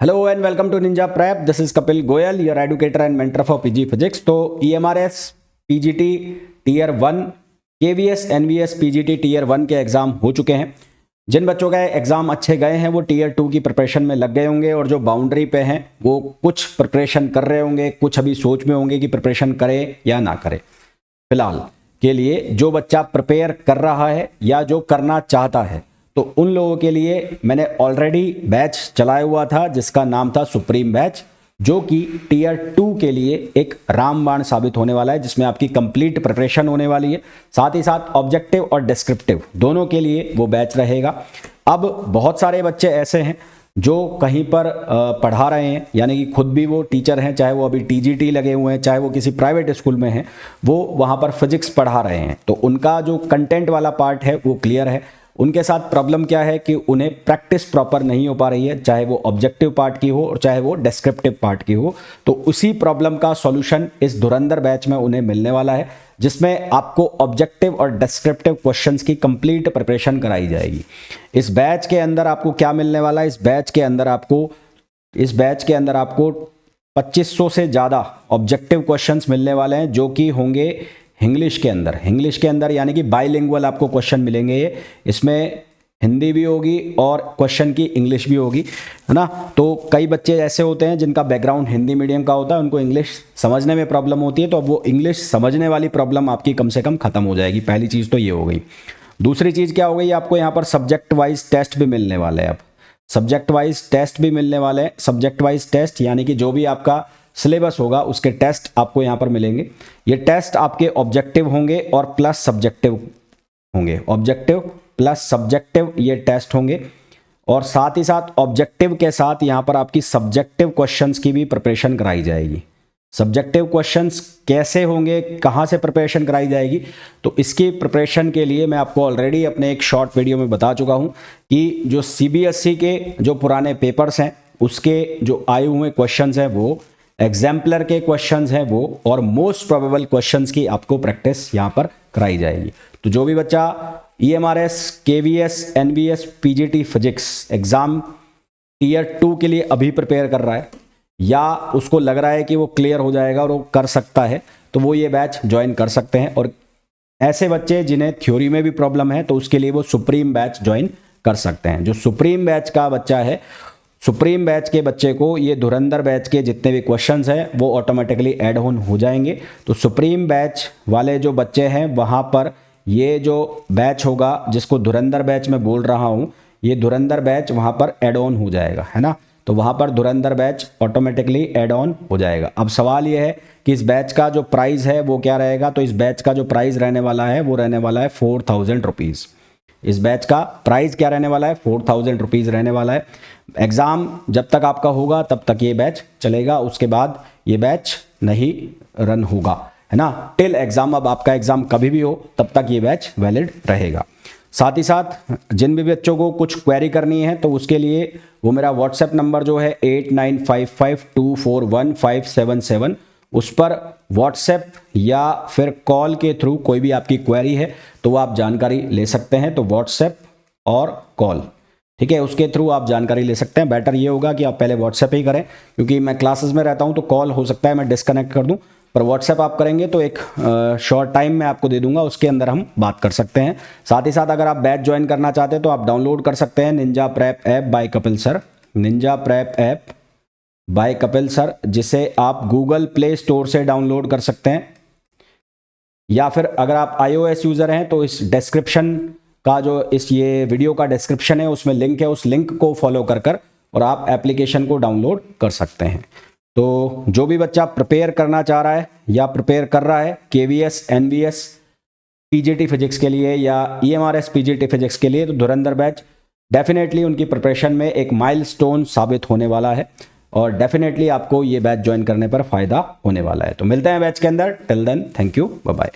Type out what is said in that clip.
Hello and welcome to Ninja Prep. This is Kapil Goyal, your educator and mentor for PG Physics. तो EMRS, PGT, Tier 1, KVS, NVS, PGT Tier 1 के exam हो चुके हैं। जिन बच्चों का exam अच्छे गए हैं वो Tier 2 की प्रिपरेशन में लग गए होंगे, और जो बाउंड्री पे हैं वो कुछ प्रिपरेशन कर रहे होंगे, कुछ अभी सोच में होंगे कि प्रिपरेशन करे या ना करे। फिलहाल के लिए जो बच्चा प्रिपेयर कर रहा है या जो करना चाहता है, तो उन लोगों के लिए मैंने ऑलरेडी बैच चलाया हुआ था जिसका नाम था सुप्रीम बैच, जो कि Tier 2 के लिए एक रामबाण साबित होने वाला है, जिसमें आपकी कंप्लीट प्रिपरेशन होने वाली है। साथ ही साथ ऑब्जेक्टिव और डिस्क्रिप्टिव दोनों के लिए वो बैच रहेगा। अब बहुत सारे बच्चे ऐसे हैं जो कहीं पर पढ़ा रहे हैं, यानी कि खुद भी वो टीचर हैं, चाहे वो अभी TGT लगे हुए हैं, चाहे वो किसी प्राइवेट स्कूल में हैं, वो वहाँ पर फिजिक्स पढ़ा रहे हैं। तो उनका जो कंटेंट वाला पार्ट है वो क्लियर है। उनके साथ प्रॉब्लम क्या है कि उन्हें प्रैक्टिस प्रॉपर नहीं हो पा रही है, चाहे वो ऑब्जेक्टिव पार्ट की हो और चाहे वो डिस्क्रिप्टिव पार्ट की हो। तो उसी प्रॉब्लम का सॉल्यूशन इस धुरंधर बैच में उन्हें मिलने वाला है, जिसमें आपको ऑब्जेक्टिव और डिस्क्रिप्टिव क्वेश्चंस की कंप्लीट प्रिपरेशन कराई जाएगी। इस बैच के अंदर आपको क्या मिलने वाला है? इस बैच के अंदर आपको 2500 से ज़्यादा ऑब्जेक्टिव क्वेश्चंस मिलने वाले हैं, जो कि होंगे इंग्लिश के अंदर यानी कि बाइलिंगुअल आपको क्वेश्चन मिलेंगे। ये इसमें हिंदी भी होगी और क्वेश्चन की इंग्लिश भी होगी, है ना। तो कई बच्चे ऐसे होते हैं जिनका बैकग्राउंड हिंदी मीडियम का होता है, उनको इंग्लिश समझने में प्रॉब्लम होती है, तो अब वो इंग्लिश समझने वाली प्रॉब्लम आपकी कम से कम खत्म हो जाएगी। पहली चीज़ तो ये हो गई। दूसरी चीज़ क्या हो गई, आपको यहाँ पर सब्जेक्ट वाइज टेस्ट भी मिलने वाले हैं। अब सब्जेक्ट वाइज टेस्ट भी मिलने वाले हैं। सब्जेक्ट वाइज टेस्ट यानी कि जो भी आपका सिलेबस होगा उसके टेस्ट आपको यहाँ पर मिलेंगे। ये टेस्ट आपके ऑब्जेक्टिव होंगे और प्लस सब्जेक्टिव होंगे। ऑब्जेक्टिव प्लस सब्जेक्टिव ये टेस्ट होंगे, और साथ ही साथ ऑब्जेक्टिव के साथ यहाँ पर आपकी सब्जेक्टिव क्वेश्चंस की भी प्रिपरेशन कराई जाएगी। सब्जेक्टिव क्वेश्चंस कैसे होंगे, कहाँ से प्रिपरेशन कराई जाएगी, तो इसकी प्रिपरेशन के लिए मैं आपको ऑलरेडी अपने एक शॉर्ट वीडियो में बता चुका हूँ कि जो CBSE के जो पुराने पेपर्स हैं उसके जो आए हुए क्वेश्चंस हैं वो, एग्जाम्पलर के क्वेश्चंस हैं वो, और मोस्ट प्रोबेबल क्वेश्चंस की आपको प्रैक्टिस यहाँ पर कराई जाएगी। तो जो भी बच्चा EMRS, KVS, NVS, PGT physics exam Tier 2 के लिए अभी प्रिपेयर कर रहा है, या उसको लग रहा है कि वो क्लियर हो जाएगा और वो कर सकता है, तो वो ये बैच ज्वाइन कर सकते हैं। और ऐसे बच्चे जिन्हें थ्योरी में भी प्रॉब्लम है, तो उसके लिए वो सुप्रीम बैच ज्वाइन कर सकते हैं। जो सुप्रीम बैच का बच्चा है, सुप्रीम बैच के बच्चे को ये धुरंधर बैच के जितने भी क्वेश्चंस हैं वो ऑटोमेटिकली ऐड ऑन हो जाएंगे। तो सुप्रीम बैच वाले जो बच्चे हैं वहाँ पर ये जो बैच होगा, जिसको धुरंधर बैच में बोल रहा हूँ, ये धुरंधर बैच वहाँ पर ऐड ऑन हो जाएगा, है ना। तो वहाँ पर धुरंधर बैच ऑटोमेटिकली ऐड ऑन हो जाएगा। अब सवाल ये है कि इस बैच का जो प्राइस है वो क्या रहेगा। तो इस बैच का जो प्राइस रहने वाला है वो रहने वाला है 4000 रुपीज़। इस बैच का प्राइस क्या रहने वाला है? 4000 रुपीज़ रहने वाला है। एग्ज़ाम जब तक आपका होगा तब तक ये बैच चलेगा, उसके बाद ये बैच नहीं रन होगा, है ना। टिल एग्ज़ाम, अब आपका एग्ज़ाम कभी भी हो तब तक ये बैच वैलिड रहेगा। साथ ही साथ जिन भी बच्चों को कुछ क्वेरी करनी है तो उसके लिए वो मेरा व्हाट्सएप नंबर जो है 8955241577, उस पर व्हाट्सएप या फिर कॉल के थ्रू कोई भी आपकी क्वेरी है तो वो आप जानकारी ले सकते हैं। तो व्हाट्सएप और कॉल, ठीक है, उसके थ्रू आप जानकारी ले सकते हैं। बेटर ये होगा कि आप पहले व्हाट्सएप ही करें, क्योंकि मैं क्लासेस में रहता हूं तो कॉल हो सकता है मैं डिस्कनेक्ट कर दूं, पर व्हाट्सएप आप करेंगे तो एक शॉर्ट टाइम में आपको दे दूंगा, उसके अंदर हम बात कर सकते हैं। साथ ही साथ अगर आप बैच ज्वाइन करना चाहते हैं तो आप डाउनलोड कर सकते हैं Ninja prep app by Kapil sir, Ninja prep app by Kapil sir, जिसे आप गूगल प्ले स्टोर से डाउनलोड कर सकते हैं, या फिर अगर आप iOS यूज़र हैं तो इस डिस्क्रिप्शन का जो ये वीडियो का डिस्क्रिप्शन है उसमें लिंक है, उस लिंक को फॉलो कर और आप एप्लीकेशन को डाउनलोड कर सकते हैं। तो जो भी बच्चा प्रिपेयर करना चाह रहा है या प्रिपेयर कर रहा है KVS, NVS, PGT फिजिक्स के लिए या EMRS, PGT फिजिक्स के लिए, तो धुरंधर बैच डेफिनेटली उनकी प्रिपरेशन में एक माइलस्टोन साबित होने वाला है, और डेफिनेटली आपको ये बैच ज्वाइन करने पर फायदा होने वाला है। तो मिलते हैं बैच के अंदर। Till then, thank you, bye bye.